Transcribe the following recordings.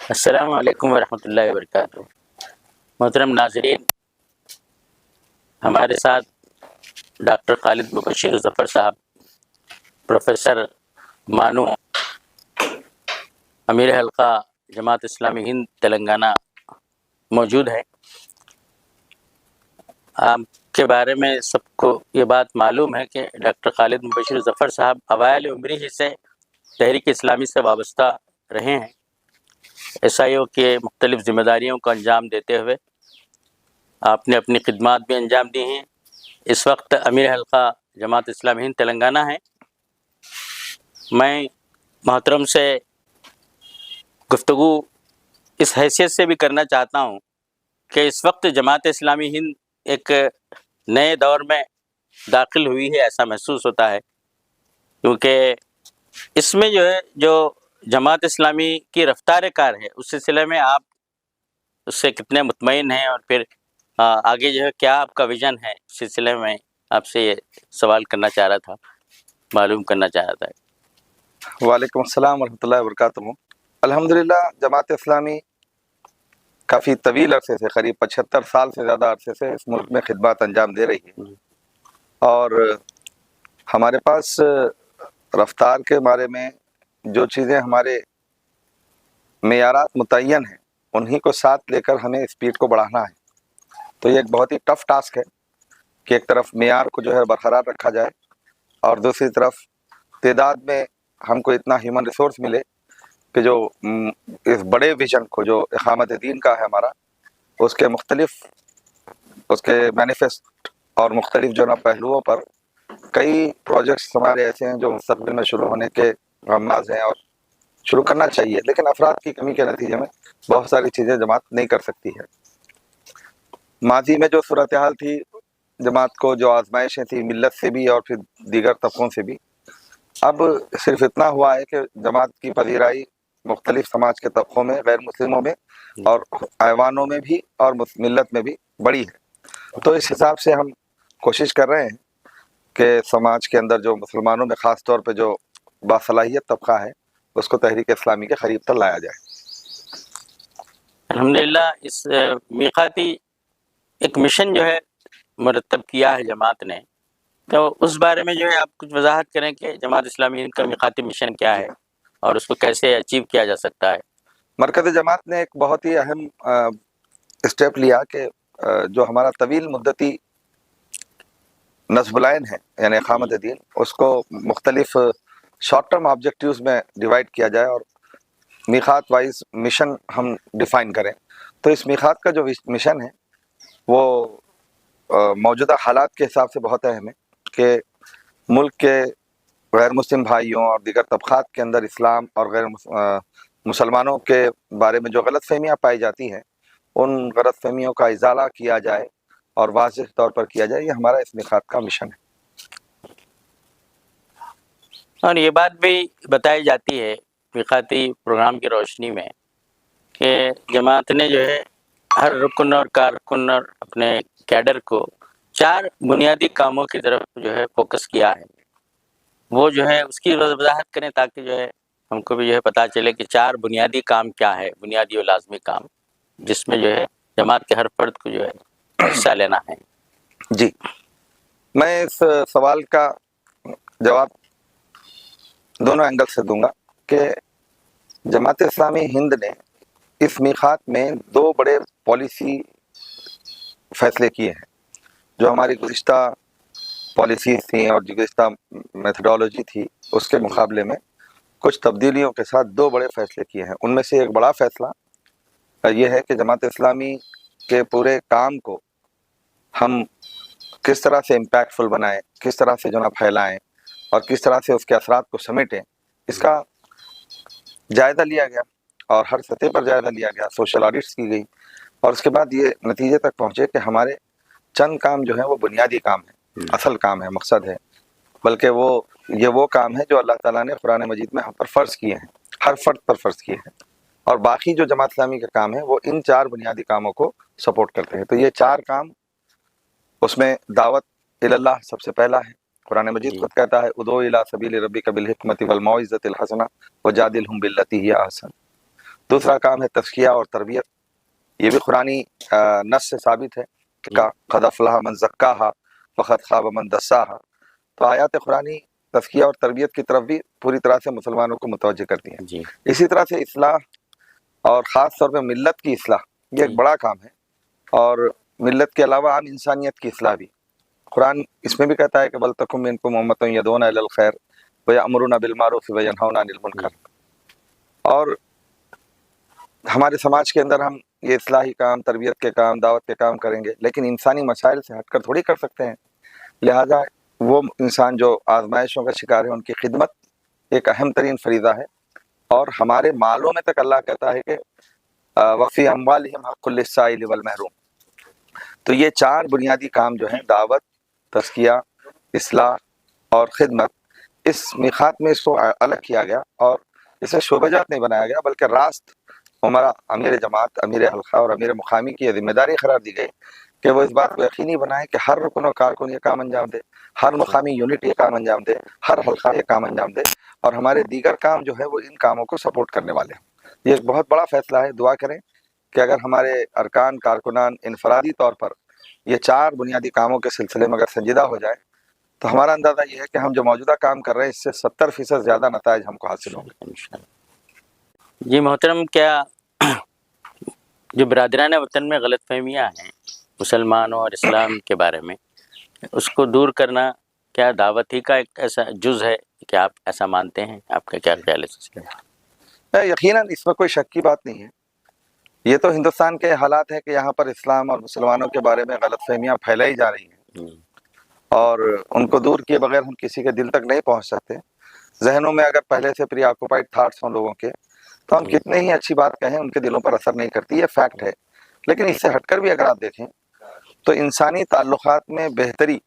السلام علیکم ورحمۃ اللہ وبرکاتہ۔ محترم ناظرین، ہمارے ساتھ ڈاکٹر خالد مبشر ظفر صاحب، پروفیسر مانو، امیر حلقہ جماعت اسلامی ہند تلنگانہ موجود ہے۔ آپ کے بارے میں سب کو یہ بات معلوم ہے کہ ڈاکٹر خالد مبشر ظفر صاحب اوائل عمری ہی سے تحریک اسلامی سے وابستہ رہے ہیں۔ ایس آئی او کے مختلف ذمہ داریوں کو انجام دیتے ہوئے آپ نے اپنی خدمات بھی انجام دی ہیں۔ اس وقت امیر حلقہ جماعت اسلامی ہند تلنگانہ ہے۔ میں محترم سے گفتگو اس حیثیت سے بھی کرنا چاہتا ہوں کہ اس وقت جماعت اسلامی ہند ایک نئے دور میں داخل ہوئی ہے، ایسا محسوس ہوتا ہے، کیونکہ اس میں جو جماعت اسلامی کی رفتار کار ہے، اس سلسلے میں آپ اس سے کتنے مطمئن ہیں، اور پھر آگے کیا آپ کا ویژن ہے، اس سلسلے میں آپ سے یہ سوال کرنا چاہ رہا تھا، معلوم کرنا چاہ رہا تھا۔ وعلیکم السلام ورحمۃ اللہ وبرکاتہ۔ الحمدللہ جماعت اسلامی کافی طویل عرصے سے، قریب 75 سال سے زیادہ عرصے سے اس ملک میں خدمات انجام دے رہی ہے، اور ہمارے پاس رفتار کے بارے میں جو چیزیں ہمارے معیارات متعین ہیں انہی کو ساتھ لے کر ہمیں اسپیڈ کو بڑھانا ہے۔ تو یہ ایک بہت ہی ٹف ٹاسک ہے کہ ایک طرف معیار کو برقرار رکھا جائے، اور دوسری طرف تعداد میں ہم کو اتنا ہیومن ریسورس ملے کہ جو اس بڑے ویژن کو جو اقامت دین کا ہے ہمارا، اس کے مینیفیسٹ اور مختلف پہلوؤں پر کئی پروجیکٹس ہمارے ایسے ہیں جو مستقبل میں شروع ہونے کے غماز ہیں اور شروع کرنا چاہیے، لیکن افراد کی کمی کے نتیجے میں بہت ساری چیزیں جماعت نہیں کر سکتی ہے۔ ماضی میں جو صورتحال تھی، جماعت کو جو آزمائشیں تھیں ملت سے بھی اور پھر دیگر طبقوں سے بھی، اب صرف اتنا ہوا ہے کہ جماعت کی پذیرائی مختلف سماج کے طبقوں میں، غیر مسلموں میں اور ایوانوں میں بھی اور ملت میں بھی بڑی ہے۔ تو اس حساب سے ہم کوشش کر رہے ہیں کہ سماج کے اندر جو مسلمانوں میں خاص طور پہ جو باصلاحیت طبقہ ہے اس کو تحریک اسلامی کے قریب تر لایا جائے۔ الحمدللہ اس میقاتی ایک مشن مرتب کیا ہے جماعت نے، تو اس بارے میں آپ کچھ وضاحت کریں کہ جماعت اسلامی ہند کا میقاتی مشن کیا ہے اور اس کو کیسے اچیو کیا جا سکتا ہے۔ مرکز جماعت نے ایک بہت ہی اہم اسٹیپ لیا کہ جو ہمارا طویل مدتی نصب العین ہے یعنی اقامت دین، اس کو مختلف شارٹ ٹرم آبجیکٹیوز میں ڈیوائیڈ کیا جائے اور میقات وائز مشن ہم ڈیفائن کریں۔ تو اس میقات کا جو مشن ہے وہ موجودہ حالات کے حساب سے بہت اہم ہے کہ ملک کے غیر مسلم بھائیوں اور دیگر طبقات کے اندر اسلام اور غیر مسلمانوں کے بارے میں جو غلط فہمیاں پائی جاتی ہیں، ان غلط فہمیوں کا ازالہ کیا جائے اور واضح طور پر کیا جائے۔ یہ ہمارا اس میقات کا مشن ہے۔ اور یہ بات بھی بتائی جاتی ہے میقاتی پروگرام کی روشنی میں کہ جماعت نے ہر رکن اور کارکن اور اپنے کیڈر کو 4 بنیادی کاموں کی طرف فوکس کیا ہے۔ وہ اس کی وضاحت کریں تاکہ ہم کو بھی پتہ چلے کہ 4 بنیادی کام کیا ہے، بنیادی اور لازمی کام، جس میں جماعت کے ہر فرد کو حصہ لینا ہے۔ جی، میں اس سوال کا جواب دونوں اینگل سے دوں گا کہ جماعت اسلامی ہند نے اس میقات میں 2 بڑے پالیسی فیصلے کیے ہیں۔ جو ہماری گزشتہ پالیسیز تھیں اور گزشتہ میتھڈالوجی تھی، اس کے مقابلے میں کچھ تبدیلیوں کے ساتھ 2 بڑے فیصلے کیے ہیں۔ ان میں سے ایک بڑا فیصلہ یہ ہے کہ جماعت اسلامی کے پورے کام کو ہم کس طرح سے امپیکٹفل بنائیں، کس طرح سے پھیلائیں اور کس طرح سے اس کے اثرات کو سمیٹیں، اس کا جائزہ لیا گیا اور ہر سطح پر جائزہ لیا گیا، سوشل آڈٹس کی گئی، اور اس کے بعد یہ نتیجے تک پہنچے کہ ہمارے چند کام ہیں وہ بنیادی کام ہیں، اصل کام ہے، مقصد ہے، بلکہ وہ کام ہے جو اللہ تعالیٰ نے قرآن مجید میں ہم پر فرض کیے ہیں، ہر فرد پر فرض کیے ہیں، اور باقی جو جماعت اسلامی کا کام ہے وہ ان 4 بنیادی کاموں کو سپورٹ کرتے ہیں۔ تو یہ 4 کام، اس میں دعوت اللہ سب سے پہلا ہے۔ قرآن مجید خود کہتا ہے ادعو الی سبیل ربک بالحکمۃ والموعظۃ الحسنہ وجادلہم باللتی ہی احسن۔ دوسرا کام ہے تزکیہ اور تربیت، یہ بھی قرآنی نص سے ثابت ہے کہ قد افلح من زکاہا فقد خاب من دساہا۔ تو آیات قرآنی تزکیہ اور تربیت کی طرف بھی پوری طرح سے مسلمانوں کو متوجہ کرتی ہیں۔ جی اسی طرح سے اصلاح اور خاص طور پہ ملت کی اصلاح، یہ ایک بڑا کام ہے، اور ملت کے علاوہ عام انسانیت کی اصلاح بھی۔ قرآن اس میں بھی کہتا ہے کہ بل تکم منکم امۃ یدعون الی الخیر ویأمرون بالمعروف وینہون عن المنکر۔ اور ہمارے سماج کے اندر ہم یہ اصلاحی کام، تربیت کے کام، دعوت کے کام کریں گے، لیکن انسانی مسائل سے ہٹ کر تھوڑی کر سکتے ہیں۔ لہٰذا وہ انسان جو آزمائشوں کا شکار ہے، ان کی خدمت ایک اہم ترین فریضہ ہے۔ اور ہمارے مالوں میں تک اللہ کہتا ہے کہ وفی اموالہم حق للسائل والمحروم۔ تو یہ چار بنیادی کام جو ہیں، دعوت، تزکیہ، اصلاح اور خدمت، اس میقات میں اس کو الگ کیا گیا اور اسے شعبہ جات نہیں بنایا گیا، بلکہ راست عمرہ، امیر جماعت، امیر حلقہ اور امیر مقامی کی یہ ذمہ داری قرار دی گئی کہ وہ اس بات کو یقینی بنائے کہ ہر رکن و کارکن یہ کام انجام دے، ہر مقامی یونٹ یہ کام انجام دے، ہر حلقہ یہ کام انجام دے، اور ہمارے دیگر کام جو ہے وہ ان کاموں کو سپورٹ کرنے والے ہیں۔ یہ ایک بہت بڑا فیصلہ ہے۔ دعا کریں کہ اگر ہمارے ارکان، کارکنان انفرادی طور پر یہ چار بنیادی کاموں کے سلسلے میں اگر سنجیدہ ہو جائے تو ہمارا اندازہ یہ ہے کہ ہم جو موجودہ کام کر رہے ہیں اس سے 70% زیادہ نتائج ہم کو حاصل ہوں گے۔ جی محترم، کیا جو برادران وطن میں غلط فہمیاں ہیں مسلمانوں اور اسلام کے بارے میں، اس کو دور کرنا کیا دعوت ہی کا ایک ایسا جز ہے کہ آپ ایسا مانتے ہیں؟ آپ کا کیا خیال ہے؟ یقیناً اس میں کوئی شک کی بات نہیں ہے۔ یہ تو ہندوستان کے حالات ہے کہ یہاں پر اسلام اور مسلمانوں کے بارے میں غلط فہمیاں پھیلائی جا رہی ہیں، اور ان کو دور کیے بغیر ہم کسی کے دل تک نہیں پہنچ سکتے۔ ذہنوں میں اگر پہلے سے پری آکوپائڈ تھاٹس ہوں لوگوں کے، تو ہم کتنے ہی اچھی بات کہیں ان کے دلوں پر اثر نہیں کرتی، یہ فیکٹ ہے۔ لیکن اس سے ہٹ کر بھی اگر آپ دیکھیں تو انسانی تعلقات میں بہتری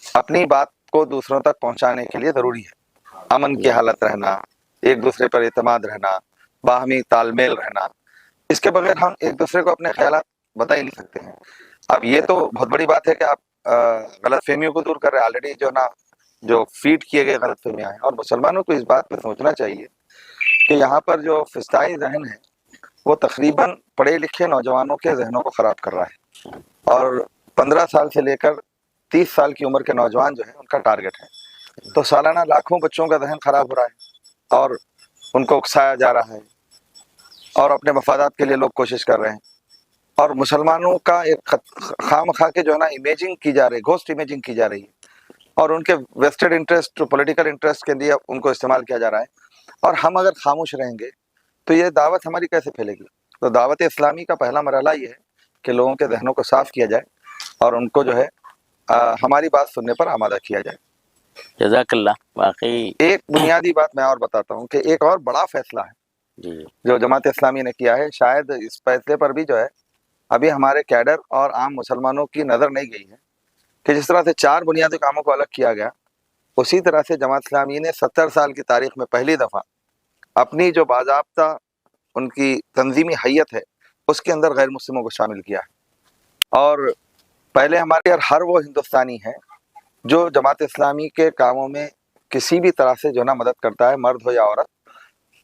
اپنی بات کو دوسروں تک پہنچانے کے لیے ضروری ہے۔ امن کی حالت رہنا، ایک دوسرے پر اعتماد رہنا، باہمی تال میل رہنا، اس کے بغیر ہم ایک دوسرے کو اپنے خیالات بتا ہی نہیں سکتے ہیں۔ اب یہ تو بہت بڑی بات ہے کہ آپ غلط فہمیوں کو دور کر رہے ہیں۔ آلریڈی جو نا جو فیڈ کیے گئے غلط فہمیاں ہیں، اور مسلمانوں کو اس بات پہ سوچنا چاہیے کہ یہاں پر جو فسطائی ذہن ہے وہ تقریباً پڑھے لکھے نوجوانوں کے ذہنوں کو خراب کر رہا ہے، اور 15 سال سے لے کر 30 سال کی عمر کے نوجوان جو ہیں ان کا ٹارگٹ ہے۔ تو سالانہ لاکھوں بچوں کا ذہن خراب ہو رہا ہے اور ان کو اکسایا جا رہا ہے، اور اپنے مفادات کے لیے لوگ کوشش کر رہے ہیں، اور مسلمانوں کا ایک خام خواہ کے جو ہے نا امیجنگ کی جا رہی ہے، گھوسٹ امیجنگ کی جا رہی ہے، اور ان کے ویسٹڈ انٹرسٹ، پولیٹیکل انٹرسٹ کے لیے ان کو استعمال کیا جا رہا ہے۔ اور ہم اگر خاموش رہیں گے تو یہ دعوت ہماری کیسے پھیلے گی؟ تو دعوت اسلامی کا پہلا مرحلہ یہ ہے کہ لوگوں کے ذہنوں کو صاف کیا جائے اور ان کو جو ہے ہماری بات سننے پر آمادہ کیا جائے۔ جزاک اللہ۔ واقعی ایک بنیادی بات میں اور بتاتا ہوں کہ ایک اور بڑا فیصلہ ہے جی جو جماعت اسلامی نے کیا ہے، شاید اس فیصلے پر بھی جو ہے ابھی ہمارے کیڈر اور عام مسلمانوں کی نظر نہیں گئی ہے، کہ جس طرح سے چار بنیادی کاموں کو الگ کیا گیا، اسی طرح سے جماعت اسلامی نے 70 سال کی تاریخ میں پہلی دفعہ اپنی جو باضابطہ ان کی تنظیمی حیت ہے اس کے اندر غیر مسلموں کو شامل کیا ہے۔ اور پہلے ہمارے ہر وہ ہندوستانی ہے جو جماعت اسلامی کے کاموں میں کسی بھی طرح سے جو نا مدد کرتا ہے، مرد ہو یا عورت،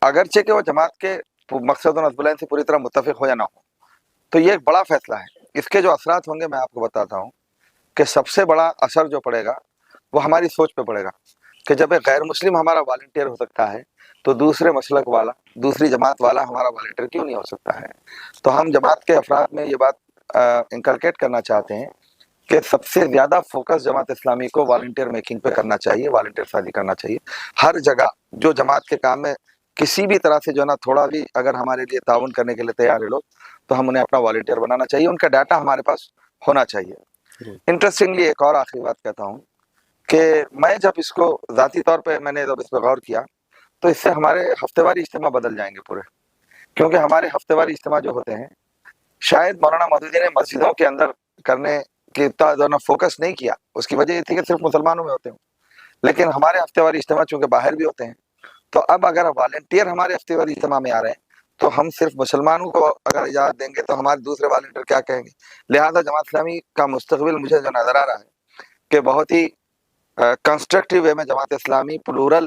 اگرچہ کہ وہ جماعت کے مقصد و نصب سے پوری طرح متفق ہو یا نہ ہو۔ تو یہ ایک بڑا فیصلہ ہے۔ اس کے جو اثرات ہوں گے میں آپ کو بتاتا ہوں کہ سب سے بڑا اثر جو پڑے گا وہ ہماری سوچ پہ پڑے گا، کہ جب ایک غیر مسلم ہمارا والنٹیئر ہو سکتا ہے تو دوسرے مسلک والا، دوسری جماعت والا ہمارا والنٹیئر کیوں نہیں ہو سکتا ہے؟ تو ہم جماعت کے افراد میں یہ بات انکلکیٹ کرنا چاہتے ہیں کہ سب سے زیادہ فوکس جماعت اسلامی کو والنٹیئر میکنگ پہ کرنا چاہیے، والنٹیئر سازی کرنا چاہیے۔ ہر جگہ جو جماعت کے کام میں کسی بھی طرح سے جو نا تھوڑا بھی اگر ہمارے لیے تعاون کرنے کے لیے تیار ہے لوگ، تو ہم انہیں اپنا والنٹیئر بنانا چاہیے، ان کا ڈاٹا ہمارے پاس ہونا چاہیے۔ انٹرسٹنگلی ایک اور آخری بات کہتا ہوں کہ میں جب اس کو ذاتی طور پہ میں نے جب اس پہ غور کیا تو اس سے ہمارے ہفتے واری اجتماع بدل جائیں گے پورے، کیونکہ ہمارے ہفتے واری اجتماع جو ہوتے ہیں شاید مولانا مودودی نے مسجدوں کے اندر کرنے کی اتنا فوکس نہیں کیا، اس کی وجہ یہ تھی کہ صرف مسلمانوں میں ہوتے ہیں، لیکن ہمارے ہفتے واری اجتماع چونکہ باہر بھی ہوتے ہیں، تو اب اگر والنٹیئر ہمارے ہفتے واری اجتماع میں آ رہے ہیں تو ہم صرف مسلمانوں کو اگر اجازت دیں گے تو ہمارے دوسرے والنٹیئر کیا کہیں گے؟ لہذا جماعت اسلامی کا مستقبل مجھے جو نظر آ رہا ہے کہ بہت ہی کنسٹرکٹیو وے میں جماعت اسلامی پلورل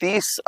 30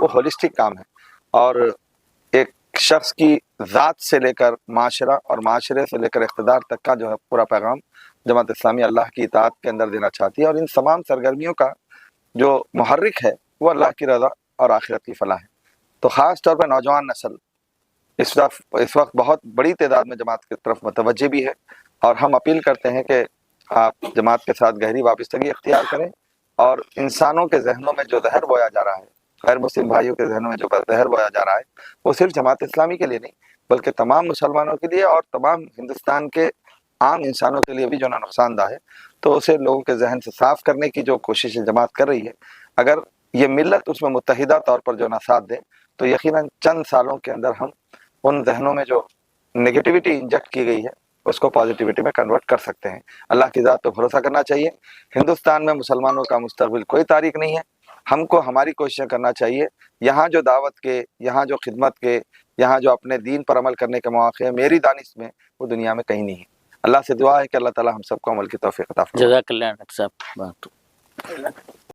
وہ ہولسٹک کام ہے، اور ایک شخص کی ذات سے لے کر معاشرہ اور معاشرے سے لے کر اقتدار تک کا جو ہے پورا پیغام جماعت اسلامی اللہ کی اطاعت کے اندر دینا چاہتی ہے، اور ان تمام سرگرمیوں کا جو محرک ہے وہ اللہ کی رضا اور آخرت کی فلاح ہے۔ تو خاص طور پر نوجوان نسل اس وقت بہت بڑی تعداد میں جماعت کی طرف متوجہ بھی ہے، اور ہم اپیل کرتے ہیں کہ آپ جماعت کے ساتھ گہری وابستگی اختیار کریں، اور انسانوں کے ذہنوں میں جو زہر بویا جا رہا ہے، غیر مسلم بھائیوں کے ذہنوں میں جو زہر بویا جا رہا ہے، وہ صرف جماعت اسلامی کے لیے نہیں بلکہ تمام مسلمانوں کے لیے اور تمام ہندوستان کے عام انسانوں کے لیے بھی جو نقصان دہ ہے، تو اسے لوگوں کے ذہن سے صاف کرنے کی جو کوشش جماعت کر رہی ہے، اگر یہ ملت اس میں متحدہ طور پر جو ساتھ دے تو یقیناً چند سالوں کے اندر ہم ان ذہنوں میں جو نگیٹیوٹی انجیکٹ کی گئی ہے اس کو پازیٹیوٹی میں کنورٹ کر سکتے ہیں۔ اللہ کی ذات پہ بھروسہ کرنا چاہیے۔ ہندوستان میں مسلمانوں کا مستقبل کوئی تاریک نہیں ہے، ہم کو ہماری کوششیں کرنا چاہیے۔ یہاں جو دعوت کے، یہاں جو خدمت کے، یہاں جو اپنے دین پر عمل کرنے کے مواقع ہیں، میری دانش میں وہ دنیا میں کہیں نہیں ہے۔ اللہ سے دعا ہے کہ اللہ تعالی ہم سب کو عمل کی توفیق عطا فرمائے۔ جزاک اللہ ڈاکٹر صاحب۔